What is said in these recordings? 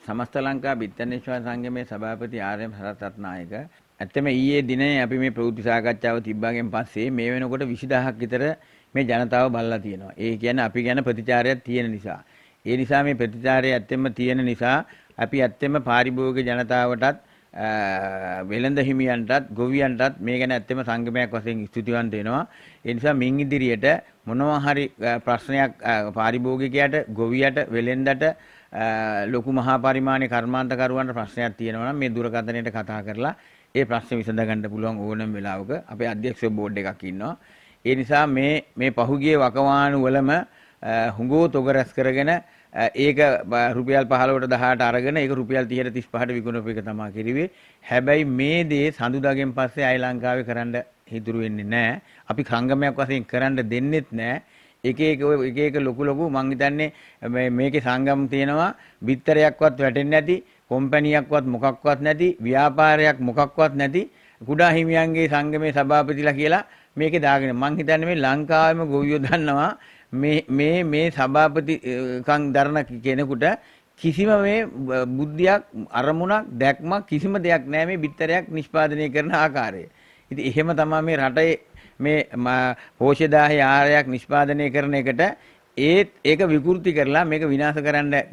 සමස්ත ලංකා බිත්තර නිෂ්පාදන සංගමේ සභාපති ආර්.එම්. සරත් රත්නායක ඇත්තම ඊයේ දිනේ අපි මේ ප්‍රවෘත්ති සාකච්ඡාව තිබ්බාගෙන් පස්සේ මේ වෙනකොට 20000ක් විතර මේ ජනතාව බලලා තියෙනවා. ඒ කියන්නේ අපි ගැන ප්‍රතිචාරයක් තියෙන නිසා. ඒ නිසා මේ ප්‍රතිචාරය ඇත්තෙම තියෙන නිසා අපි ඇත්තෙම පාරිභෝගික ජනතාවටත් වෙළඳ හිමියන්ටත් ගොවියන්ටත් මේ ගැන ඇත්තෙම සංගමයක් වශයෙන් ස්තුතිවන්ත වෙනවා. ඒ නිසා මින් ඉදිරියට මොනවා හරි ප්‍රශ්නයක් පාරිභෝගිකයාට ගොවියට වෙළෙන්දට ලොකු මහා පරිමාණයේ කර්මාන්තකරුවන්ට ප්‍රශ්නයක් තියෙනවා නම් මේ දුරකථනයට කතා කරලා ඒ ප්‍රශ්න විසඳ ගන්න පුළුවන් ඕනම වෙලාවක අපේ අධ්‍යක්ෂ බෝඩ් එකක් ඉන්නවා. ඒ නිසා මේ පහුගිය වකවානු වලම හුඟෝ තොග රැස් කරගෙන ඒක රුපියල් 15ට 18ට අරගෙන ඒක රුපියල් 30ට 35ට විකුණපු එක තමයි කිරිවේ. හැබැයි මේ දේ සඳුදාගෙන් පස්සේ අය ලංකාවේ කරන්න හිතුරු වෙන්නේ නැහැ. අපි සංගමයක් වශයෙන් කරන්න දෙන්නෙත් නැහැ. එක ලොකු මං හිතන්නේ මේකේ සංගම් තියෙනවා බිත්තරයක්වත් වැටෙන්නේ නැති කොම්පැනියක්වත් මොකක්වත් නැති ව්‍යාපාරයක් මොකක්වත් නැති කුඩා හිමියන්ගේ සංගමේ සභාපතිලා කියලා මේකේ දාගෙන මං හිතන්නේ මේ ලංකාවේම ගොවියෝ දන්නවා මේ සභාපතිකම් දරන කෙනෙකුට කිසිම මේ බුද්ධියක් අරමුණක් දැක්මක් කිසිම දෙයක් නැහැ මේ බිත්තරයක් නිෂ්පාදනය කරන ආකාරය. ඉතින් එහෙම තමයි මේ රටේ මේ පෝෂදාහය ආහාරයක් නිෂ්පාදනය කරන එකට ඒක විකෘති කරලා මේක විනාශ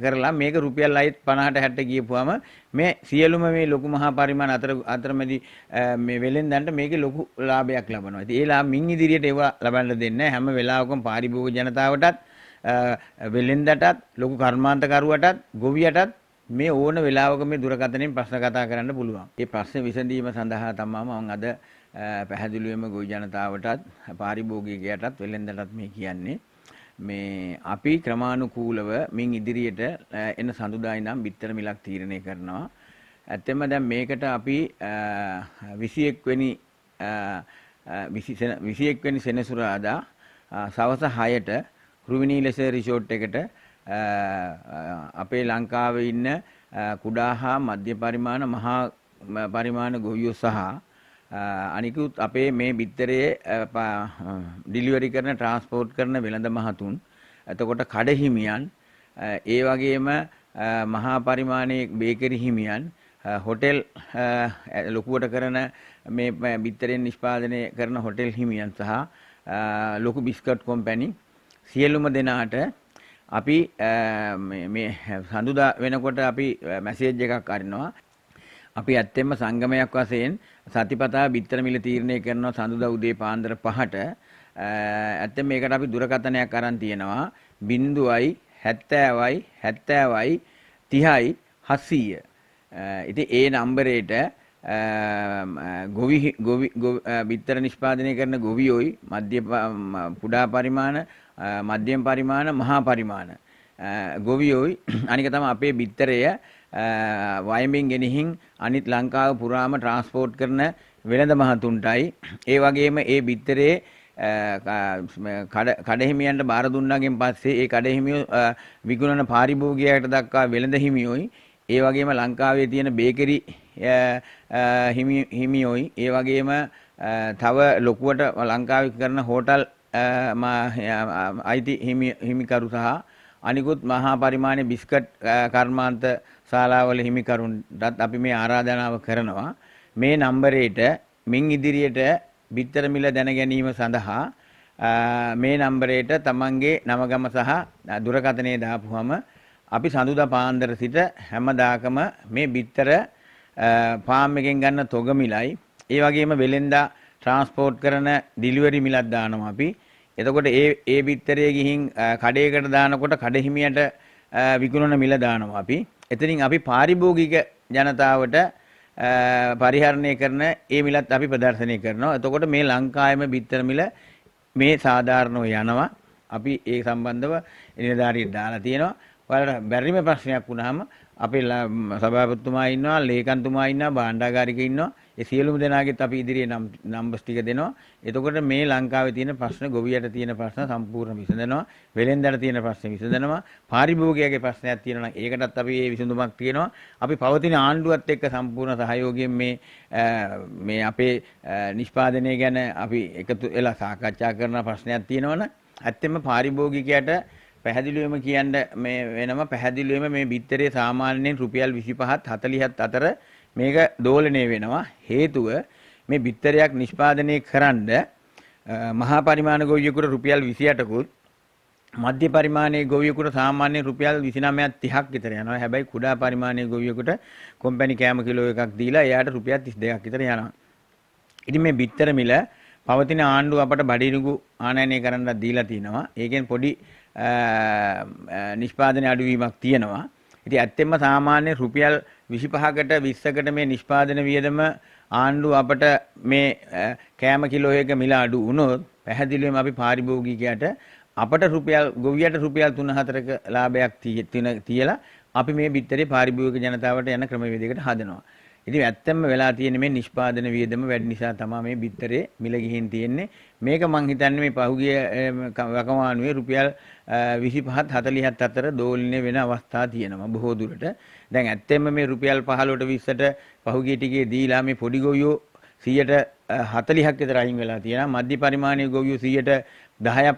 කරලා මේක රුපියල් 50ට 60ට ගියපුවාම මේ සියලුම මේ ලොකු මහා පරිමාණ අතරමැදි මේ වෙලෙන්දන්ට මේකේ ලොකු ලාභයක් ලබනවා. ඉතින් ඒ ලාභ මින් ඉදිරියට ඒවා ලබන්න දෙන්නේ හැම වෙලාවකම පාරිභෝගික ජනතාවටත් වෙලෙන්දටත් ලොකු කර්මාන්තකරුවටත් ගොවියටත් මේ ඕන වෙලාවක මේ දුරකථනයෙන් ප්‍රශ්න කතා කරන්න පුළුවන්. මේ ප්‍රශ්න විසඳීම සඳහා තමයි මම අද පැහැදිලිවම ගොවි ජනතාවටත් පාරිභෝගිකයටත් වෙලෙන්දටත් මේ කියන්නේ මේ අපි ක්‍රමානුකූලව මින් ඉදිරියට එන සඳුදායි නම් බිත්තර මිලක් තීරණය කරනවා. ඇත්තෙන්ම දැන් මේකට අපි 21 වෙනි සෙනසුරාදා සවස් 6ට රුවිනී ලෙසර් රිසෝට් එකට අපේ ලංකාවේ ඉන්න කුඩා හා මධ්‍ය පරිමාණ මහා පරිමාණ ගොවියෝ සහ අනිකුත් අපේ මේ බිත්තරේ ඩිලිවරි කරන ට්‍රාන්ස්පෝර්ට් කරන වෙළඳ මහතුන් එතකොට කඩ හිමියන් ඒ වගේම මහා පරිමාණයේ බේකරි හිමියන් හොටෙල් ලොකුවට කරන මේ බිත්තරෙන් නිෂ්පාදනය කරන හොටෙල් හිමියන් සහ ලොකු බිස්කට් කොම්පැනි සියලුම දෙනාට අපි මේ සඳුදා වෙනකොට අපි මැසේජ් එකක් අරිනවා. අපි ඇත්තෙන්ම සංගමයක් වශයෙන් සතිපතා බිත්තර මිල තීරණය කරනවා සඳුදා උදේ පාන්දර 5ට. ඇත්තෙන් මේකට අපි දුරකථනයක් අරන් තියෙනවා 0යි 70යි 70යි 30යි 700. ඉතින් ඒ නම්බරේට බිත්තර නිෂ්පාදනය කරන ගොවියෝයි කුඩා පරිමාණ මධ්‍යම පරිමාණ මහා පරිමාණ ගොවියෝයි අනික තමයි අපේ බිත්තරය වයඹෙන් ගෙනihin අනිත් ලංකාව පුරාම ට්‍රාන්ස්පෝර්ට් කරන වෙළඳ මහතුන්ටයි ඒ වගේම ඒ බිත්තරේ කඩහිමියන්ට බාර දුන්නාගෙන් පස්සේ ඒ කඩහිමියෝ විකුණන පාරිභෝගිකයට දක්වා වෙළඳ හිමියෝයි ඒ වගේම ලංකාවේ තියෙන බේකරි හිමියෝයි ඒ වගේම තව ලොකුවට ලංකාවේ කරන හෝටල් අයිති හිමිකරු සහ අනිකුත් මහා පරිමාණයේ බිස්කට් කර්මාන්ත ශාලාවල හිමිකරුන්ටත් අපි මේ ආරාධනාව කරනවා. මේ නම්බරේට මින් ඉදිරියට බිත්තර මිල දැන ගැනීම සඳහා මේ නම්බරේට තමන්ගේ නමගම සහ දුරකථනය දාපුවම අපි සඳුදා පාන්දර සිට හැමදාකම මේ බිත්තර ෆාම් එකෙන් ගන්න තොග මිලයි ඒ වගේම වෙලෙන්දා ට්‍රාන්ස්පෝර්ට් කරන ඩිලිවරි මිලක් දානවා අපි. එතකොට ඒ බිත්තරේ ගිහින් කඩේකට දානකොට කඩහිමියට විකුණන මිල දානවා අපි. එතනින් අපි පාරිභෝගික ජනතාවට පරිහරණය කරන ඒ මිලත් අපි ප්‍රදර්ශනය කරනවා. එතකොට මේ ලංකාවේම බිත්තර මිල මේ සාධාරණව යනවා. අපි ඒ සම්බන්ධව නිලධාරියෙක් දාලා තියෙනවා. ඔයාලට බැරිම ප්‍රශ්නයක් වුණාම අපේ සභාපතිතුමා ඉන්නවා, ලේකම්තුමා ඉන්නවා, භාණ්ඩාගාරික ඉන්නවා. ඒ සියලුම දෙනාගෙත් අපි ඉදිරියේ නම්බර්ස් ටික දෙනවා. එතකොට මේ ලංකාවේ තියෙන ප්‍රශ්න, ගොවියට තියෙන ප්‍රශ්න සම්පූර්ණ විසඳනවා. වෙලෙන්දට තියෙන ප්‍රශ්න විසඳනවා. පාරිභෝගිකයාගේ ප්‍රශ්නයක් තියෙනවා නම් ඒකටත් අපි මේ විසඳුමක් තියෙනවා. අපි පවතින ආණ්ඩුවත් එක්ක සම්පූර්ණ සහයෝගයෙන් මේ අපේ නිෂ්පාදනය ගැන අපි එකතු වෙලා සාකච්ඡා කරන ප්‍රශ්නයක් තියෙනවනේ. ඇත්තෙන්ම පාරිභෝගිකයාට පැහැදිලිවම කියන්න මේ වෙනම පැහැදිලිවම මේ බිත්තරේ සාමාන්‍යයෙන් රුපියල් 25ත් 40ත් අතර මේක දෝලණය වෙනවා. හේතුව මේ බිත්තරයක් නිෂ්පාදනය කරන්න මහා පරිමාණ ගොවියෙකුට රුපියල් 28කුත් මධ්‍ය පරිමාණයේ ගොවියෙකුට සාමාන්‍යයෙන් රුපියල් 29ක් 30ක් විතර යනවා. හැබැයි කුඩා පරිමාණයේ ගොවියෙකුට කොම්පැනි කෑම කිලෝ එකක් දීලා එයාට රුපියල් 32ක් විතර යනවා. ඉතින් මේ බිත්තර මිල පවතින ආණ්ඩුව අපට බඩිනුගු ආනයනය කරන්නත් දීලා තිනවා. ඒකෙන් පොඩි නිෂ්පාදන අඩුවීමක් තියෙනවා. ඉතින් ඇත්තෙන්ම සාමාන්‍ය රුපියල් 25කට 20කට මේ නිෂ්පාදන වියදම ආණ්ඩුව අපට මේ කෑම කිලෝ එක මිල අඩු වුණොත් පැහැදිලිවම අපි පාරිභෝගිකයට අපට රුපියල් ගොවියට රුපියල් 3-4ක ලාභයක් තියලා අපි මේ බිත්තරේ පාරිභෝගික ජනතාවට යන ක්‍රමවේදයකට හදනවා. ඉතින් ඇත්තම වෙලා තියෙන්නේ මේ නිෂ්පාදන වියදම වැඩි නිසා තමයි මේ බිත්තරේ මිල ගිහින් තියෙන්නේ. මේක මං හිතන්නේ මේ පහුගිය වකවානුවේ රුපියල් 25ත් 40ත් අතර දෝලණය වෙන අවස්ථා තියෙනවා බොහෝ දුරට. දැන් ඇත්තෙන්ම මේ රුපියල් 15ට 20ට පහුගිය ටිකේ දීලා මේ පොඩි ගොවියෝ 140ක් විතර අයින් වෙලා තියෙනවා. මධ්‍ය පරිමාණයේ ගොවියෝ 10ක්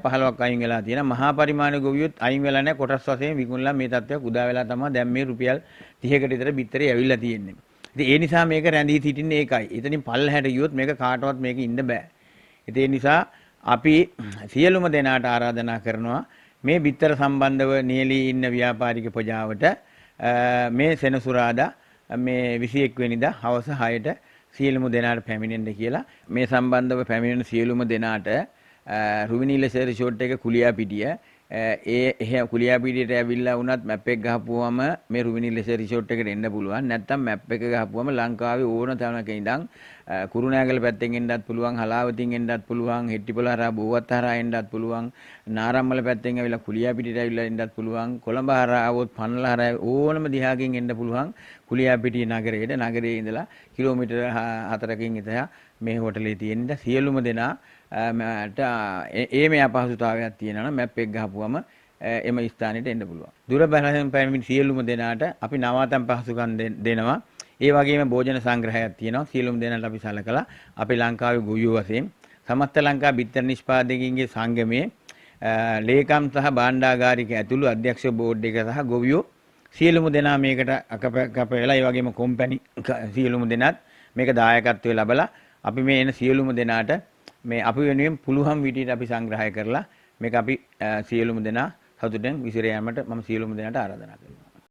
15ක් අයින් වෙලා තියෙනවා. මහා පරිමාණයේ ගොවියොත් අයින් වෙලා නැහැ. කොටස් වශයෙන් විකුණලා මේ තත්ත්වයක් උදා වෙලා තමයි දැන් මේ රුපියල් 30කට විතර බිත්තරේ ඇවිල්ලා තියෙන්නේ. ඉතින් ඒ නිසා මේක රැඳී සිටින්නේ ඒකයි. එතනින් පල්ලහැට ගියොත් මේක කාටවත් මේක ඉන්න බෑ. ඉතින් ඒ නිසා අපි සියලුම දෙනාට ආරාධනා කරනවා මේ බිත්තර සම්බන්ධව නියැලී ඉන්න ව්‍යාපාරික ප්‍රජාවට මේ සෙනසුරාදා මේ 21 වෙනිදා හවස 6ට සියලුම දෙනාට පැමිණෙන්න කියලා. මේ සම්බන්ධව පැමිණෙන සියලුම දෙනාට රුවිනීල රිසෝට් එක කුලියාපිටිය එහෙ කුලියාපිටියට ඇවිල්ලා වුණත් මැප් එක ගහපුවම මේ රුවිනීල රිසෝට් එකට එන්න පුළුවන්. නැත්නම් මැප් එක ගහපුවම ලංකාවේ ඕන තැනක ඉඳන් කුරුණෑගල පැත්තෙන් එන්නත් පුළුවන්, හලාවතින් එන්නත් පුළුවන්, හෙට්ටිපොළ හරහා බෝවත් හරහා එන්නත් පුළුවන්, නාරම්මල පැත්තෙන් ඇවිල්ලා කුලියාපිටියට ඇවිල්ලා එන්නත් පුළුවන්, කොළඹ හරහා આવොත් පන්වල හරහා ඕනම දිහාකින් එන්න පුළුවන් කුලියාපිටිය නගරයට. නගරයේ ඉඳලා කිලෝමීටර් 4කින් ඉතලා මේ හෝටලේ තියෙන සියලුම දෙනා මේ අපහසුතාවයක් තියෙනවා නම් මැප් එක ගහපුවම එම ස්ථානෙට එන්න පුළුවන්. දුර බැලෙන් පැමිණි සියලුම දෙනාට අපි නවාතැන් පහසුකම් දෙනවා. ඒ වගේම භෝජන සංග්‍රහයක් තියෙනවා. සියලුම දෙනාට අපි සලකලා අපි ලංකාවේ ගොවියෝ වශයෙන් සමස්ත ලංකා බිත්තර නිෂ්පාදකයින්ගේ සංගමයේ ලේකම් සහ භාණ්ඩාගාරික ඇතුළු අධ්‍යක්ෂ බෝඩ් එක සහ ගොවියෝ සියලුම දෙනා මේකට අකප වෙලා ඒ වගේම කොම්පැනි සියලුම දෙනාත් මේක දායකත්වයේ ලැබලා අපි මේ එන සියලුම දෙනාට මේ අපි වෙනුවෙන් පුළුවන් විදිහට අපි සංග්‍රහය කරලා මේක අපි සියලුම දෙනා සතුටෙන් විසිර යාමට මම සියලුම දෙනාට ආරාධනා කරනවා.